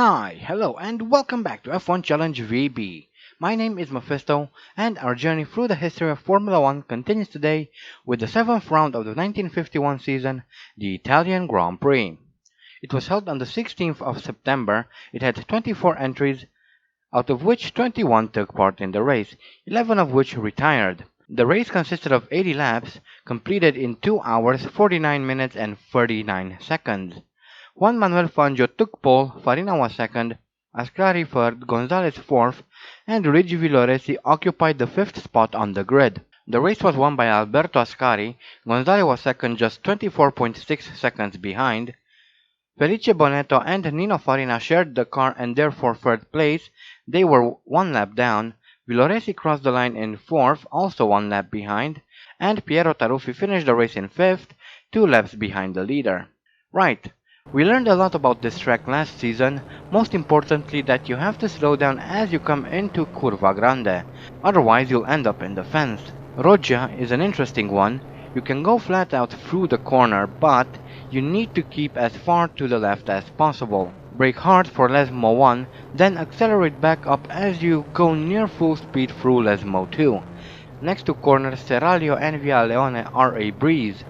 Hi, hello, and welcome back to F1 Challenge VB. My name is Mephisto, and our journey through the history of Formula 1 continues today with the 7th round of the 1951 season, the Italian Grand Prix. It was held on the 16th of September. It had 24 entries, out of which 21 took part in the race, 11 of which retired. The race consisted of 80 laps, completed in 2 hours, 49 minutes, and 39 seconds. Juan Manuel Fangio took pole, Farina was second, Ascari third, Gonzalez fourth, and Luigi Villoresi occupied the fifth spot on the grid. The race was won by Alberto Ascari. Gonzalez was second, just 24.6 seconds behind. Felice Bonetto and Nino Farina shared the car and therefore third place. They were one lap down. Villoresi crossed the line in fourth, also one lap behind, and Piero Taruffi finished the race in fifth, 2 laps behind the leader. Right. We learned a lot about this track last season, most importantly that you have to slow down as you come into Curva Grande, otherwise you'll end up in the fence. Roggia is an interesting one. You can go flat out through the corner, but you need to keep as far to the left as possible. Brake hard for Lesmo 1, then accelerate back up as you go near full speed through Lesmo 2. Next to corners, Seraglio and Via Leone are a breeze.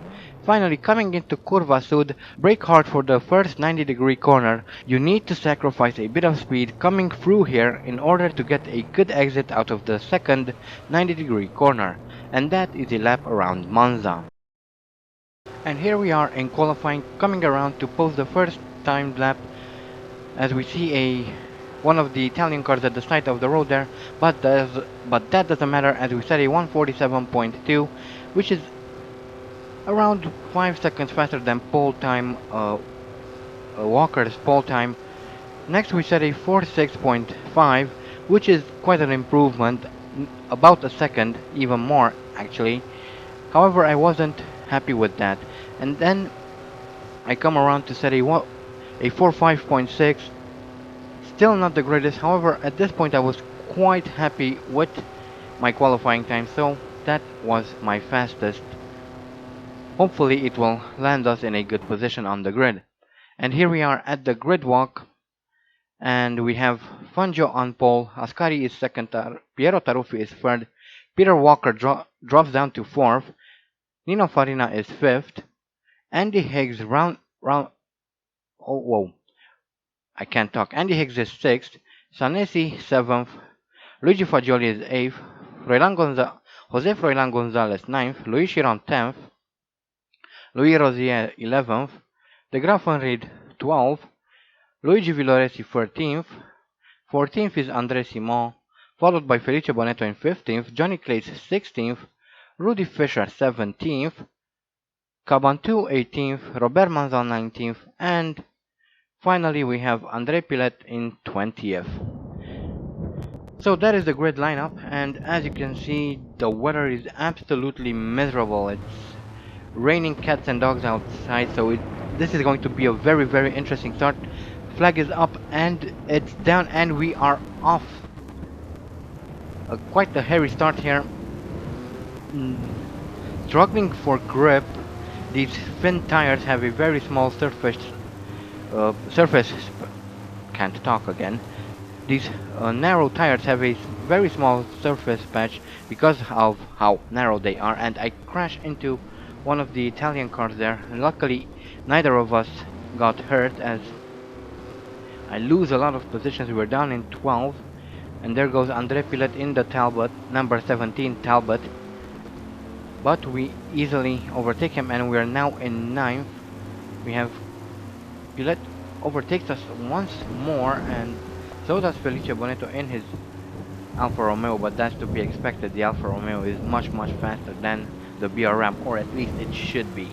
Finally, coming into Curva Sud, brake hard for the first 90-degree corner. You need to sacrifice a bit of speed coming through here in order to get a good exit out of the second 90-degree corner, and that is a lap around Monza. And here we are in qualifying, coming around to post the first timed lap, as we see one of the Italian cars at the side of the road there, but that doesn't matter as we set a 147.2, which is around 5 seconds faster than pole time, Walker's pole time. Next we set a 46.5, which is quite an improvement, about a second, even more actually. However, I wasn't happy with that, and then I come around to set a 45.6, still not the greatest. However, at this point I was quite happy with my qualifying time, so that was my fastest. Hopefully it will land us in a good position on the grid. And here we are at the grid walk, and we have Fangio on pole, Ascari is second, Piero Taruffi is third, Peter Walker drops down to fourth, Nino Farina is fifth, Andy Higgs Andy Higgs is sixth, Sanesi seventh, Luigi Fagioli is eighth, Jose Froilan Gonzalez ninth, Luis Chiron 10th, Louis Rosier 11th, De Graffenried 12th, Luigi Villoresi 13th, 14th is André Simon, followed by Felice Bonetto in 15th, Johnny Claes 16th, Rudy Fischer 17th, Cabantu 18th, Robert Manzon 19th, and finally we have André Pilet in 20th. So that is the grid lineup, and as you can see, the weather is absolutely miserable. It's raining cats and dogs outside, so this is going to be a very interesting start. Flag is up and it's down and we are off. Quite a hairy start here. Struggling for grip. These thin tires have a very small surface. Can't talk again. These narrow tires have a very small surface patch because of how narrow they are, and I crashed into one of the Italian cars there. Luckily, neither of us got hurt as I lose a lot of positions. We were down in 12, and there goes André Pilet in the Talbot, number 17 Talbot. But we easily overtake him, and we are now in 9th. We have Pilet overtakes us once more, and so does Felice Bonetto in his Alfa Romeo, but that's to be expected. The Alfa Romeo is much faster than the BRM, or at least it should be.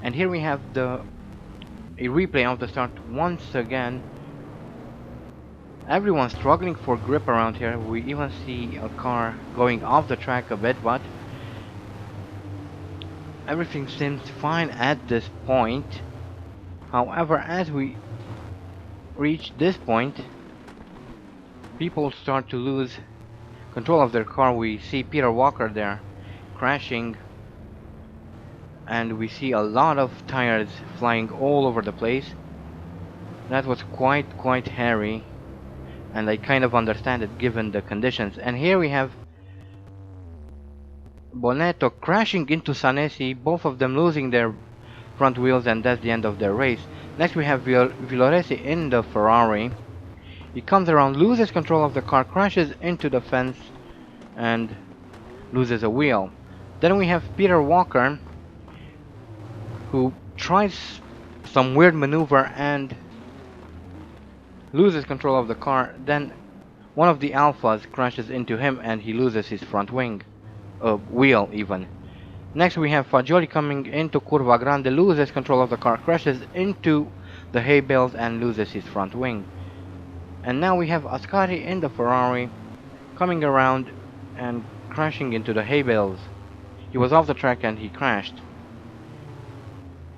And here we have a replay of the start once again. Everyone's struggling for grip around here. We even see a car going off the track a bit, but everything seems fine at this point. However, as we reach this point, people start to lose control of their car. We see Peter Walker there crashing, and we see a lot of tires flying all over the place. That was quite hairy, and I kind of understand it given the conditions. And here we have Bonetto crashing into Sanesi, both of them losing their front wheels, and that's the end of their race. Next we have Villoresi in the Ferrari. He comes around, loses control of the car, crashes into the fence, and loses a wheel. Then we have Peter Walker, who tries some weird maneuver and loses control of the car. Then one of the Alphas crashes into him and he loses his front wheel even. Next we have Fagioli coming into Curva Grande, loses control of the car, crashes into the hay bales and loses his front wing. And now we have Ascari in the Ferrari, coming around and crashing into the hay bales. He was off the track and he crashed.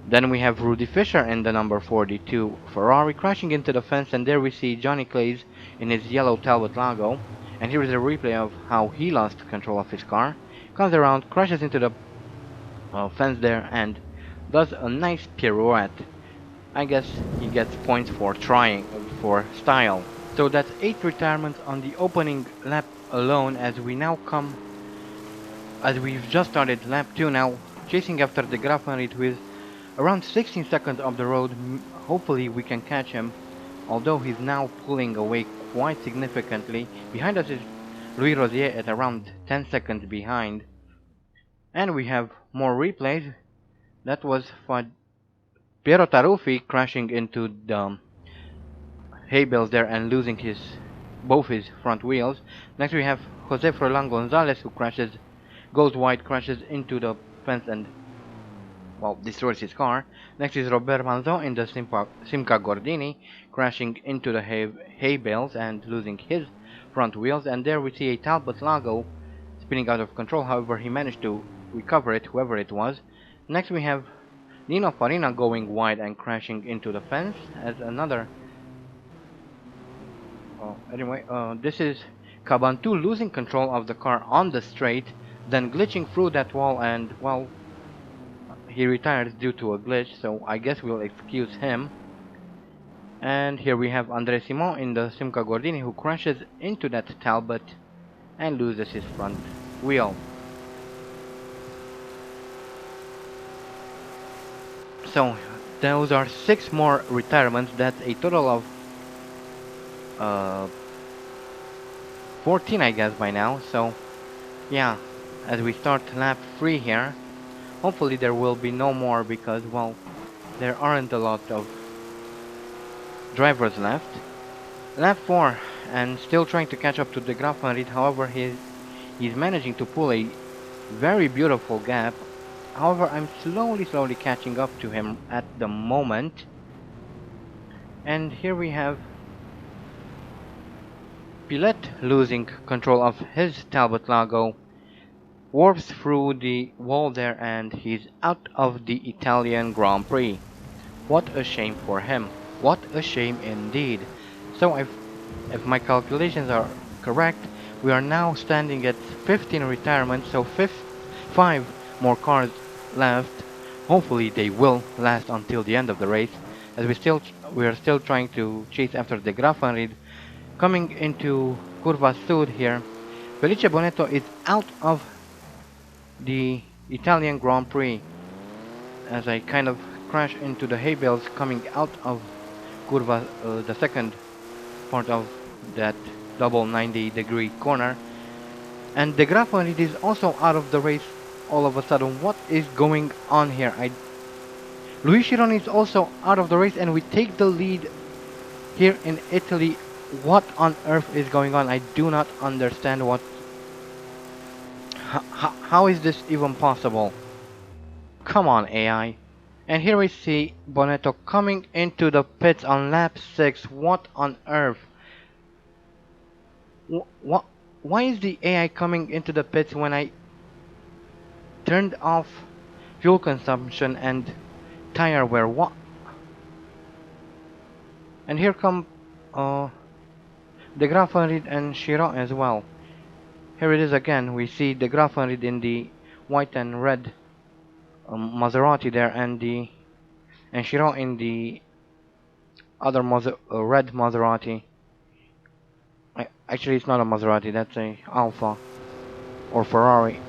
Then we have Rudy Fischer in the number 42 Ferrari, crashing into the fence, and there we see Johnny Claes in his yellow Talbot Lago. And here is a replay of how he lost control of his car, comes around, crashes into the fence there, and does a nice pirouette. I guess he gets points for trying, for style. So that's 8 retirements on the opening lap alone, as we've just started lap 2 now, chasing after the Grafenried with around 16 seconds of the road. Hopefully we can catch him, although he's now pulling away quite significantly. Behind us is Louis Rosier at around 10 seconds behind. And we have more replays. That was for Piero Taruffi crashing into the hay bales there and losing both his front wheels. Next we have Jose Froilan Gonzalez, who goes wide, crashes into the fence and, well, destroys his car. Next is Robert Manzon in the Simca Gordini, crashing into the hay bales and losing his front wheels. And there we see a Talbot Lago spinning out of control. However, he managed to recover it, whoever it was. Next we have Nino Farina going wide and crashing into the fence as another. This is Cabantu losing control of the car on the straight, then glitching through that wall, and, well, he retires due to a glitch, so I guess we'll excuse him. And here we have André Simon in the Simca Gordini, who crashes into that Talbot and loses his front wheel. So those are 6 more retirements. That's a total of 14, I guess, by now. So yeah, as we start lap 3 here, hopefully there will be no more, because, well, there aren't a lot of drivers left. Lap 4, and still trying to catch up to the Grafenried. However, he's managing to pull a very beautiful gap. However, I'm slowly catching up to him at the moment. And here we have Pilet losing control of his Talbot Lago, warps through the wall there, and he's out of the Italian Grand Prix. What a shame for him. What a shame indeed. So if my calculations are correct, we are now standing at 15 retirements, so 5 more cars left. Hopefully they will last until the end of the race, as we are still trying to chase after the Grafenried. Coming into Curva Sud here, Felice Bonetto is out of the Italian Grand Prix, as I kind of crash into the hay bales coming out of Curva, the second part of that double 90-degree corner. And the Grafenried is also out of the race all of a sudden. What is going on here? Luis Chiron is also out of the race, and we take the lead here in Italy. What on earth is going on? I do not understand how is this even possible? Come on, AI. And here we see Bonetto coming into the pits on lap 6. What on earth? Why is the AI coming into the pits when I turned off fuel consumption and tire wear? What? And here come the Grafenried and Chiron as well. Here it is again. We see the Grafenried in the white and red Maserati there, and Chiron in the other red Maserati. Actually, it's not a Maserati. That's a Alfa or Ferrari.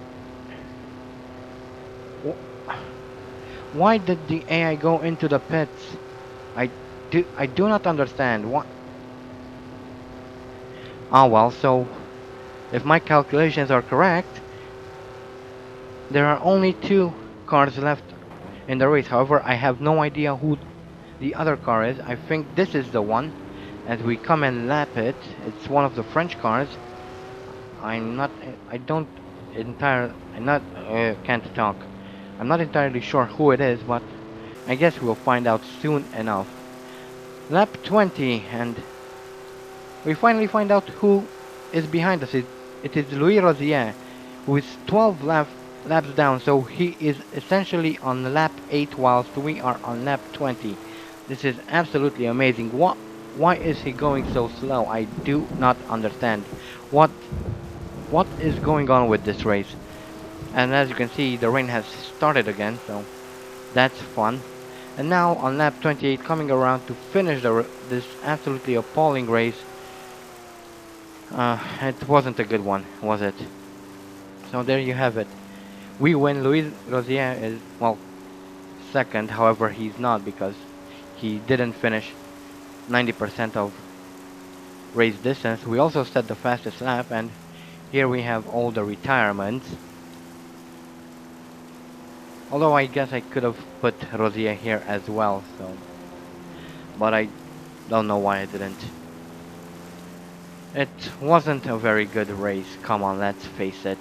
Why did the AI go into the pits? I do not understand. What? Ah well, so if my calculations are correct, there are only two cars left in the race. However, I have no idea who the other car is. I think this is the one. As we come and lap it, it's one of the French cars. I'm not. I don't entire. I'm not. Can't talk. I'm not entirely sure who it is, but I guess we'll find out soon enough. Lap 20, and we finally find out who is behind us. It is Louis Rosier, who is 12 laps down, so he is essentially on lap 8 whilst we are on lap 20. This is absolutely amazing. Why is he going so slow? I do not understand. What what is going on with this race? And as you can see, the rain has started again, so that's fun. And now on lap 28, coming around to finish this absolutely appalling race. It wasn't a good one, was it? So there you have it. We win. Louis Rosier is, well, second. However, he's not because he didn't finish 90% of race distance. We also set the fastest lap, and here we have all the retirements. Although I guess I could have put Rosier here as well, so, but I don't know why I didn't. It wasn't a very good race, come on, let's face it.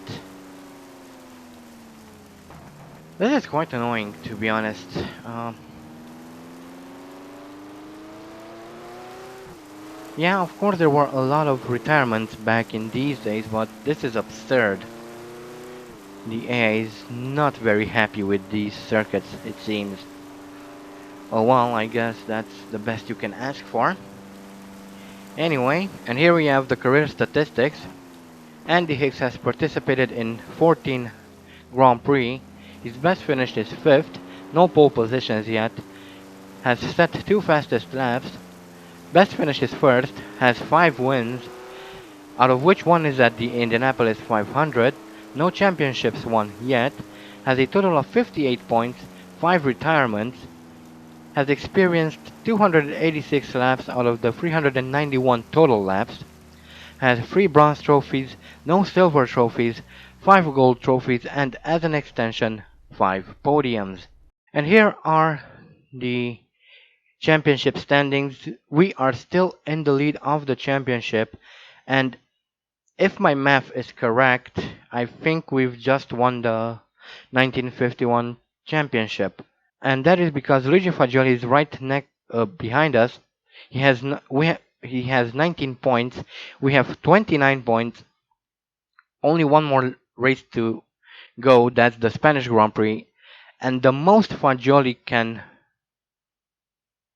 This is quite annoying, to be honest. Yeah, of course there were a lot of retirements back in these days, but this is absurd. The AI is not very happy with these circuits, it seems. Oh well, I guess that's the best you can ask for. Anyway, and here we have the career statistics. Andy Hicks has participated in 14 Grand Prix. His best finish is 5th, no pole positions yet. Has set 2 fastest laps. Best finish is 1st, has 5 wins, out of which one is at the Indianapolis 500. No championships won yet. Has a total of 58 points, 5 retirements. Has experienced 286 laps out of the 391 total laps. Has 3 bronze trophies, no silver trophies, 5 gold trophies, and as an extension, 5 podiums. And here are the championship standings. We are still in the lead of the championship, and if my math is correct, I think we've just won the 1951 championship. And that is because Luigi Fagioli is right behind us. He has 19 points. We have 29 points. Only one more race to go. That's the Spanish Grand Prix, and the most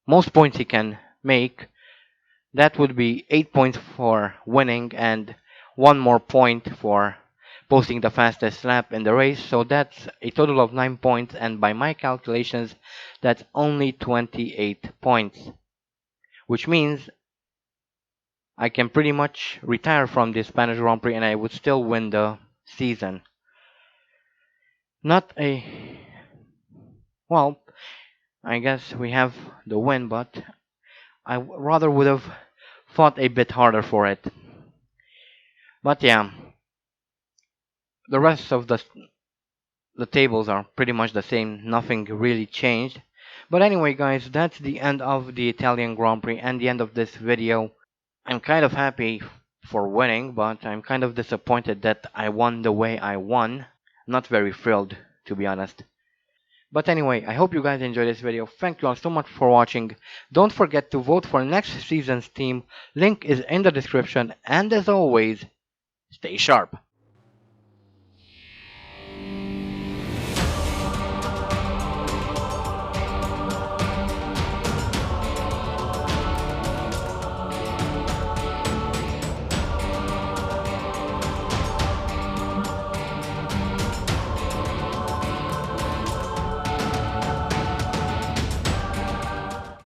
most points he can make. That would be 8 points for winning and one more point for posting the fastest lap in the race. So that's a total of 9 points, and by my calculations, that's only 28 points. Which means I can pretty much retire from the Spanish Grand Prix and I would still win the season. Not a... Well, I guess we have the win, but I rather would have fought a bit harder for it. But yeah, the rest of the tables are pretty much the same. Nothing really changed. But anyway, guys, that's the end of the Italian Grand Prix and the end of this video. I'm kind of happy for winning, but I'm kind of disappointed that I won the way I won. Not very thrilled, to be honest. But anyway, I hope you guys enjoyed this video. Thank you all so much for watching. Don't forget to vote for next season's team. Link is in the description. And as always, stay sharp.